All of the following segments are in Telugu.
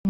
నా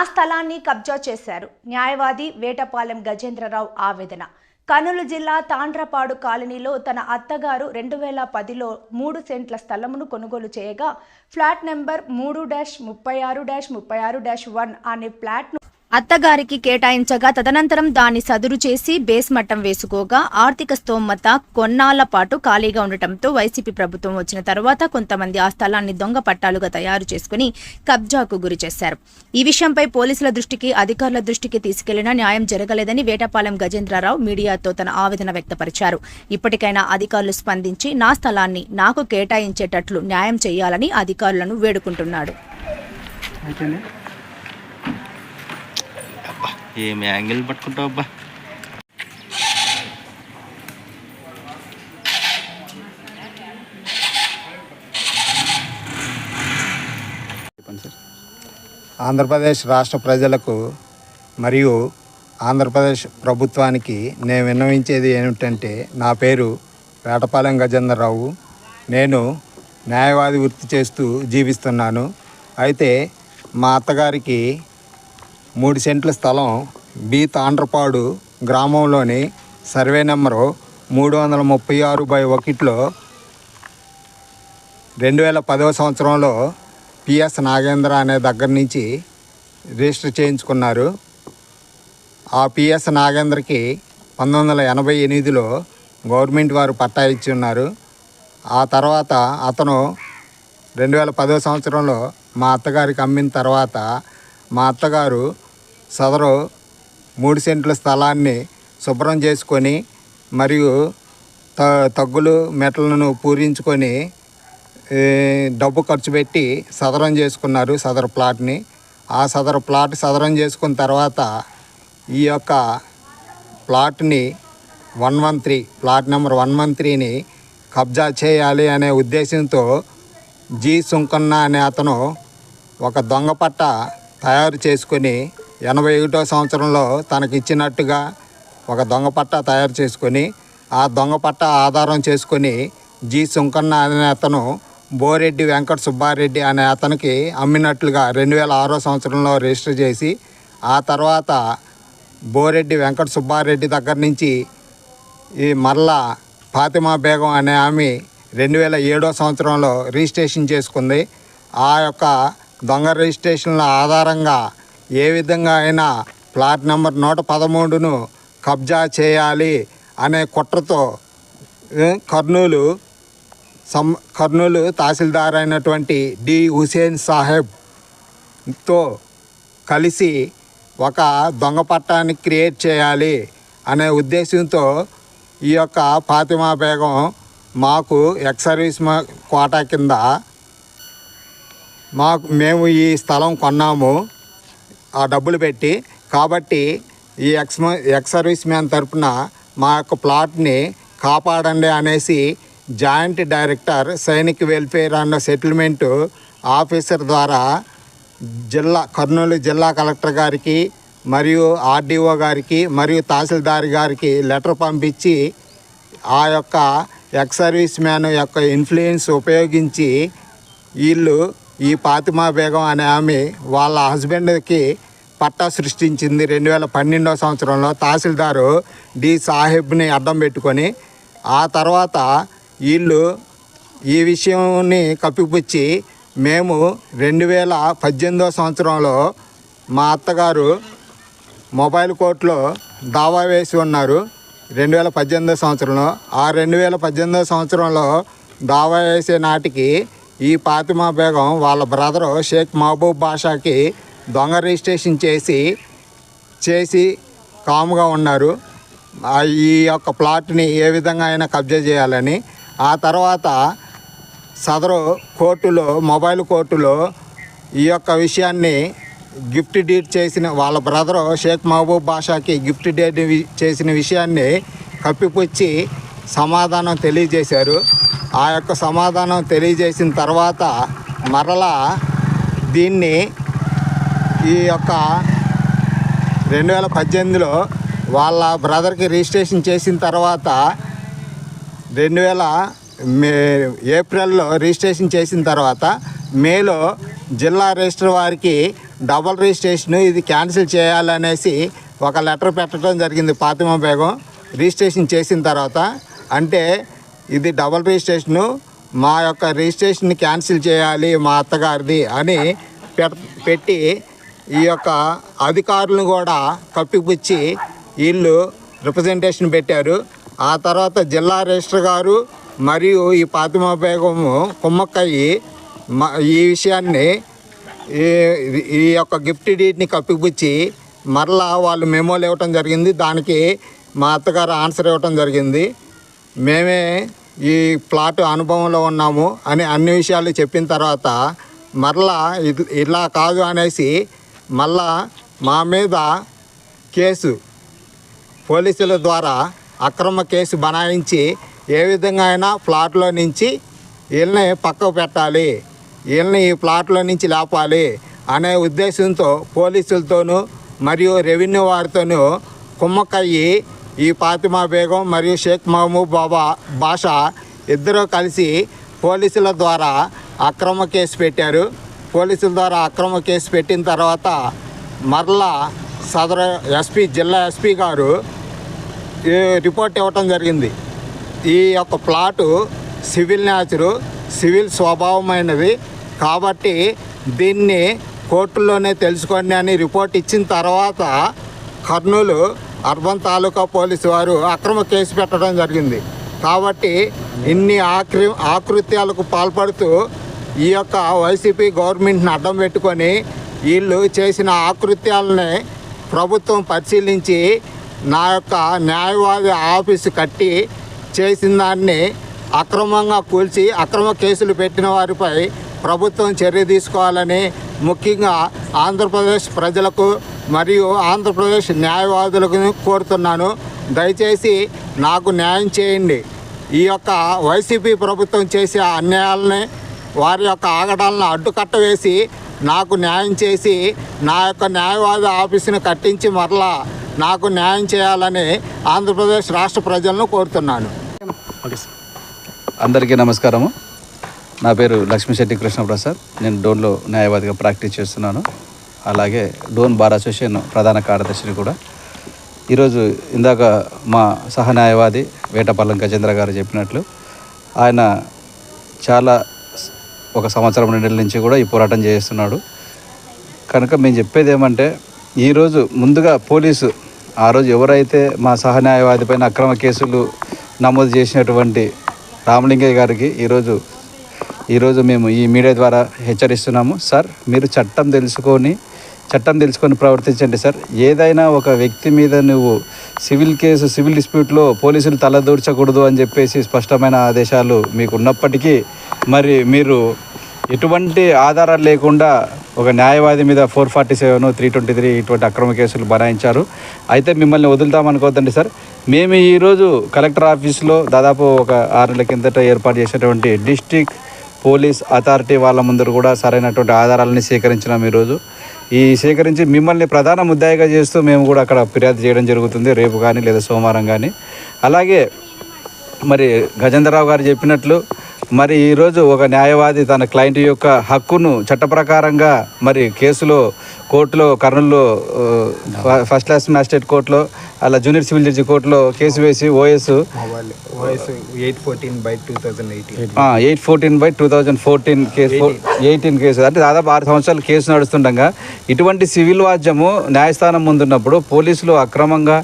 స్థలాన్ని కబ్జా చేశారు. న్యాయవాది వేటపాలెం గజేంద్రరావు ఆవేదన. కర్నూలు జిల్లా తాండ్రపాడు కాలనీలో తన అత్తగారు 2010లో 3 సెంట్ల స్థలమును కొనుగోలు చేయగా ఫ్లాట్ నెంబర్ 3-36-36-1 అనే ఫ్లాట్ను అత్తగారికి కేటాయించగా తదనంతరం దాన్ని సదురు చేసి బేస్ మట్టం వేసుకోగా ఆర్థిక స్తోమత కొన్నాళ్ల పాటు ఖాళీగా ఉండటంతో వైసీపీ ప్రభుత్వం వచ్చిన తర్వాత కొంతమంది ఆ స్థలాన్ని దొంగ పట్టాలుగా తయారు చేసుకుని కబ్జాకు గురి చేశారు. ఈ విషయంపై పోలీసుల దృష్టికి, అధికారుల దృష్టికి తీసుకెళ్లినా న్యాయం జరగలేదని వేటపాలెం గజేంద్రరావు మీడియాతో తన ఆవేదన వ్యక్తపరిచారు. ఇప్పటికైనా అధికారులు స్పందించి నా స్థలాన్ని నాకు కేటాయించేటట్లు న్యాయం చేయాలని అధికారులను వేడుకుంటున్నాడు. ఏం యాంగిల్ పట్టుకుంటావు అబ్బా. ఆంధ్రప్రదేశ్ రాష్ట్ర ప్రజలకు మరియు ఆంధ్రప్రదేశ్ ప్రభుత్వానికి నేను విన్నవించేది ఏమిటంటే, నా పేరు వేటపాలెం గజేంద్రరావు. నేను న్యాయవాది వృత్తి చేస్తూ జీవిస్తున్నాను. అయితే మా అత్తగారికి 3 సెంట్ల స్థలం తాండ్రపాడు గ్రామంలోని సర్వే నెంబరు 336/1లో 2010వ సంవత్సరంలో పిఎస్ నాగేంద్ర అనే దగ్గర నుంచి రిజిస్టర్ చేయించుకున్నారు. ఆ పిఎస్ నాగేంద్రకి 1988లో గవర్నమెంట్ వారు పట్టా ఇచ్చి ఉన్నారు. ఆ తర్వాత అతను 2010వ సంవత్సరంలో మా అత్తగారికి అమ్మిన తర్వాత మా అత్తగారు సదరు 3 సెంట్ల స్థలాన్ని శుభ్రం చేసుకొని మరియు తగ్గులు మెట్లను పూరించుకొని డబ్బు ఖర్చు పెట్టి సదరం చేసుకున్నారు సదరు ప్లాట్ని. ఆ సదరు ప్లాట్ సదరం చేసుకున్న తర్వాత ఈ యొక్క ప్లాట్ని 113 ప్లాట్ నెంబర్ 113ని కబ్జా చేయాలి అనే ఉద్దేశంతో జి సుంకన్న అనే అతను ఒక దొంగ పట్ట తయారు చేసుకొని 81వ సంవత్సరంలో తనకి ఇచ్చినట్టుగా ఒక దొంగ పట్ట తయారు చేసుకొని ఆ దొంగ పట్ట ఆధారం చేసుకొని జి సుంకన్న అనే అతను బోరెడ్డి వెంకట సుబ్బారెడ్డి అనే అతనికి అమ్మినట్లుగా 2006వ సంవత్సరంలో రిజిస్టర్ చేసి, ఆ తర్వాత బోరెడ్డి వెంకట సుబ్బారెడ్డి దగ్గర నుంచి ఈ మరలా ఫాతిమా బేగం అనే ఆమె 2007వ సంవత్సరంలో రిజిస్ట్రేషన్ చేసుకుంది. ఆ యొక్క దొంగ రిజిస్ట్రేషన్ల ఆధారంగా ఏ విధంగా అయినా ప్లాట్ నెంబర్ 113ను కబ్జా చేయాలి అనే కుట్రతో కర్నూలు తహసీల్దార్ అయినటువంటి డి హుసేన్ సాహెబ్తో కలిసి ఒక దొంగ పట్టాన్ని క్రియేట్ చేయాలి అనే ఉద్దేశంతో ఈ యొక్క ఫాతిమా బేగం మాకు ఎక్స్ సర్వీస్ కోటా కింద మేము ఈ స్థలం కొన్నాము ఆ డబ్బులు పెట్టి. కాబట్టి ఈ ఎక్స్ సర్వీస్ మ్యాన్ తరఫున మా యొక్క ప్లాట్ని కాపాడండి అనేసి joint director Sainik welfare and settlement officer ద్వారా కర్నూలు జిల్లా కలెక్టర్ గారికి మరియు ఆర్డీఓ గారికి మరియు తహసీల్దార్ గారికి లెటర్ పంపించి ఆ యొక్క ఎక్స్ సర్వీస్ మ్యాన్ యొక్క ఇన్ఫ్లుయెన్స్ ఉపయోగించి వీళ్ళు ఈ ఫాతిమా బేగం అనే ఆమె వాళ్ళ హస్బెండ్కి పట్టా సృష్టించింది 2012వ సంవత్సరంలో తహసీల్దారు డి సాహెబ్ని అడ్డం పెట్టుకొని. ఆ తర్వాత వీళ్ళు ఈ విషయాన్ని కప్పిపుచ్చి మేము 2018వ సంవత్సరంలో మా అత్తగారు మొబైల్ కోర్టులో దావా వేసి ఉన్నారు 2018వ సంవత్సరంలో. ఆ 2018వ సంవత్సరంలో దావా వేసే నాటికి ఈ ఫాతిమా బేగం వాళ్ళ బ్రదరు షేక్ మహబూబ్ బాషాకి దొంగ రిజిస్ట్రేషన్ చేసి కాముగా ఉన్నారు ఈ యొక్క ప్లాట్ని ఏ విధంగా అయినా కబ్జా చేయాలని. ఆ తర్వాత సదరు కోర్టులో మొబైల్ కోర్టులో ఈ యొక్క విషయాన్ని గిఫ్ట్ డీడ్ చేసిన వాళ్ళ బ్రదరు షేక్ మహబూబ్ బాషాకి గిఫ్ట్ డీడ్ చేసిన విషయాన్ని కప్పిపుచ్చి సమాధానం తెలియజేశారు. ఆ యొక్క సమాధానం తెలియజేసిన తర్వాత మరలా దీన్ని ఈ యొక్క 2018లో వాళ్ళ బ్రదర్కి రిజిస్ట్రేషన్ చేసిన తర్వాత 2000 ఏప్రిల్లో రిజిస్ట్రేషన్ చేసిన తర్వాత మేలో జిల్లా రిజిస్టర్ వారికి డబుల్ రిజిస్ట్రేషన్ ఇది క్యాన్సిల్ చేయాలనేసి ఒక లెటర్ పెట్టడం జరిగింది ఫాతిమా బేగం రిజిస్ట్రేషన్ చేసిన తర్వాత. అంటే ఇది డబుల్ రిజిస్ట్రేషను, మా యొక్క రిజిస్ట్రేషన్ క్యాన్సిల్ చేయాలి మా అత్తగారిది అని పెట్టి ఈ యొక్క అధికారులను కూడా కప్పిపుచ్చి వీళ్ళు రిప్రజెంటేషన్ పెట్టారు. ఆ తర్వాత జిల్లా రిజిస్టర్ గారు మరియు ఈ ఫాతిమా బేగము కుమ్మక్కయ్యి ఈ విషయాన్ని ఈ యొక్క గిఫ్ట్ డీడ్ని కప్పిపుచ్చి మరలా వాళ్ళు మెమోలు ఇవ్వటం జరిగింది. దానికి మా అత్తగారు ఆన్సర్ ఇవ్వటం జరిగింది. మేమే ఈ ప్లాట్ అనుభవంలో ఉన్నాము అని అన్ని విషయాలు చెప్పిన తర్వాత మరలా ఇలా కాదు అనేసి మళ్ళా మా మీద కేసు పోలీసుల ద్వారా అక్రమ కేసు బనాయించి ఏ విధంగా అయినా ప్లాట్లో నుంచి వీళ్ళని పక్కకు పెట్టాలి, వీళ్ళని ఈ ప్లాట్లో నుంచి లేపాలి అనే ఉద్దేశంతో పోలీసులతోనూ మరియు రెవెన్యూ వారితోనూ కుమ్మక్కయ్యి ఈ ఫాతిమా బేగం మరియు షేక్ మహబూబ్ బాషా ఇద్దరూ కలిసి పోలీసుల ద్వారా అక్రమ కేసు పెట్టారు. పోలీసుల ద్వారా అక్రమ కేసు పెట్టిన తర్వాత మరలా సదరు ఎస్పీ జిల్లా ఎస్పీ గారు రిపోర్ట్ ఇవ్వటం జరిగింది. ఈ యొక్క ప్లాటు సివిల్ నేచరు, సివిల్ స్వభావమైనది కాబట్టి దీన్ని కోర్టులోనే తెలుసుకోండి అని రిపోర్ట్ ఇచ్చిన తర్వాత కర్నూలు అర్బన్ తాలూకా పోలీసు వారు అక్రమ కేసు పెట్టడం జరిగింది. కాబట్టి ఇన్ని ఆకృత్యాలకు పాల్పడుతూ ఈ యొక్క వైసీపీ గవర్నమెంట్ని అడ్డం పెట్టుకొని వీళ్ళు చేసిన ఆకృత్యాలని ప్రభుత్వం పరిశీలించి నా యొక్క న్యాయవాది ఆఫీసు కట్టి చేసిన దాన్ని అక్రమంగా కూల్చి అక్రమ కేసులు పెట్టిన వారిపై ప్రభుత్వం చర్య తీసుకోవాలని ముఖ్యంగా ఆంధ్రప్రదేశ్ ప్రజలకు మరియు ఆంధ్రప్రదేశ్ న్యాయవాదులకు కోరుతున్నాను. దయచేసి నాకు న్యాయం చేయండి. ఈ యొక్క వైసీపీ ప్రభుత్వం చేసే అన్యాయాలని వారి యొక్క ఆగడాలను అడ్డుకట్ట వేసి నాకు న్యాయం చేసి నా యొక్క న్యాయవాది ఆఫీసును కట్టించి మరలా నాకు న్యాయం చేయాలని ఆంధ్రప్రదేశ్ రాష్ట్ర ప్రజలను కోరుతున్నాను. అందరికీ నమస్కారము. నా పేరు లక్ష్మీశెట్టి కృష్ణప్రసాద్. నేను డోన్లో న్యాయవాదిగా ప్రాక్టీస్ చేస్తున్నాను. అలాగే డోన్ బార్ అసోసియేషన్ ప్రధాన కార్యదర్శిని కూడా. ఈరోజు ఇందాక మా సహ న్యాయవాది వేటపల్లం గజేంద్ర గారు చెప్పినట్లు ఆయన చాలా 1 సంవత్సరం 2 నెలల నుంచి కూడా ఈ పోరాటం చేస్తున్నాడు. కనుక మేము చెప్పేది ఏమంటే ఈరోజు ముందుగా పోలీసు ఆ రోజు ఎవరైతే మా సహ న్యాయవాది పైన అక్రమ కేసులు నమోదు చేసినటువంటి రామలింగయ్య గారికి ఈరోజు మేము ఈ మీడియా ద్వారా హెచ్చరిస్తున్నాము. సార్, మీరు చట్టం తెలుసుకొని ప్రవర్తించండి సార్. ఏదైనా ఒక వ్యక్తి మీద నువ్వు సివిల్ డిస్ప్యూట్లో పోలీసులు తలదూర్చకూడదు అని చెప్పేసి స్పష్టమైన ఆదేశాలు మీకు ఉన్నప్పటికీ మరి మీరు ఎటువంటి ఆధారాలు లేకుండా ఒక న్యాయవాది మీద 447, 323 ఇటువంటి అక్రమ కేసులు బనాయించారు. అయితే మిమ్మల్ని వదులుతామనుకోవద్దండి సార్. మేము ఈరోజు కలెక్టర్ ఆఫీస్లో దాదాపు ఒక 6 నెలల కిందట ఏర్పాటు చేసినటువంటి డిస్ట్రిక్ట్ పోలీస్ అథారిటీ వాళ్ళ ముందర కూడా సరైనటువంటి ఆధారాలని సేకరించినాం. ఈరోజు సేకరించి మిమ్మల్ని ప్రధాన ముద్దాయిగా చేస్తూ మేము కూడా అక్కడ ఫిర్యాదు చేయడం జరుగుతుంది, రేపు కానీ లేదా సోమవారం కానీ. అలాగే మరి గజేంద్రరావు గారు చెప్పినట్లు మరి ఈరోజు ఒక న్యాయవాది తన క్లయింట్ యొక్క హక్కును చట్టప్రకారంగా మరి కేసులో కోర్టులో కర్నూలులో ఫస్ట్ క్లాస్ మ్యాజిస్ట్రేట్ కోర్టులో అలా జూనియర్ సివిల్ జడ్జి కోర్టులో కేసు వేసి ఓఎస్ 814/2014 కేసు 18 కేసు అంటే దాదాపు 6 సంవత్సరాలు కేసు నడుస్తుండగా ఇటువంటి సివిల్ వాద్యము న్యాయస్థానం ముందున్నప్పుడు పోలీసులు అక్రమంగా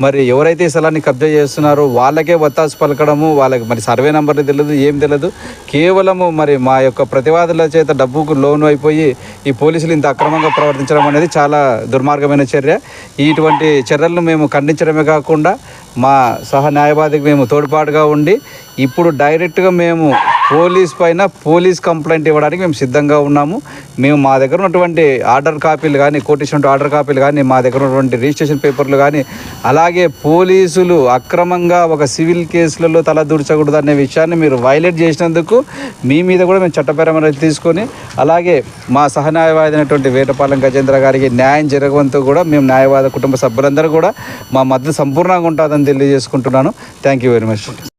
మరి ఎవరైతే ఈ స్థలాన్ని కబ్జా చేస్తున్నారో వాళ్ళకే వత్తాసు పలకడము, వాళ్ళకి మరి సర్వే నెంబర్లు తెలియదు, ఏం తెలియదు, కేవలము మరి మా యొక్క ప్రతివాదుల చేత డబ్బుకు లోను అయిపోయి ఈ పోలీసులు ఇంత అక్రమంగా ప్రవర్తించడం అనేది చాలా దుర్మార్గమైన చర్య. ఇటువంటి చర్యలను మేము ఖండించడమే కాకుండా మా సహ న్యాయవాదికి మేము తోడ్పాటుగా ఉండి ఇప్పుడు డైరెక్ట్గా మేము పోలీస్ కంప్లైంట్ ఇవ్వడానికి మేము సిద్ధంగా ఉన్నాము. మేము మా దగ్గర ఉన్నటువంటి ఆర్డర్ కాపీలు కానీ, కోర్టు ఇచ్చినటువంటి ఆర్డర్ కాపీలు కానీ, మా దగ్గర ఉన్నటువంటి రిజిస్ట్రేషన్ పేపర్లు కానీ, అలాగే పోలీసులు అక్రమంగా ఒక సివిల్ కేసులలో తలదూర్చకూడదు అనే విషయాన్ని మీరు వైలేట్ చేసినందుకు మీ మీద కూడా మేము చట్టపరమైన తీసుకొని, అలాగే మా సహన్యాయవాది అయినటువంటి వేటపాలెం గజేంద్ర గారికి న్యాయం జరగవంతూ కూడా మేము న్యాయవాద కుటుంబ సభ్యులందరూ కూడా మా మద్దతు సంపూర్ణంగా ఉంటుందని తెలియజేసుకుంటున్నాను. Thank you very much.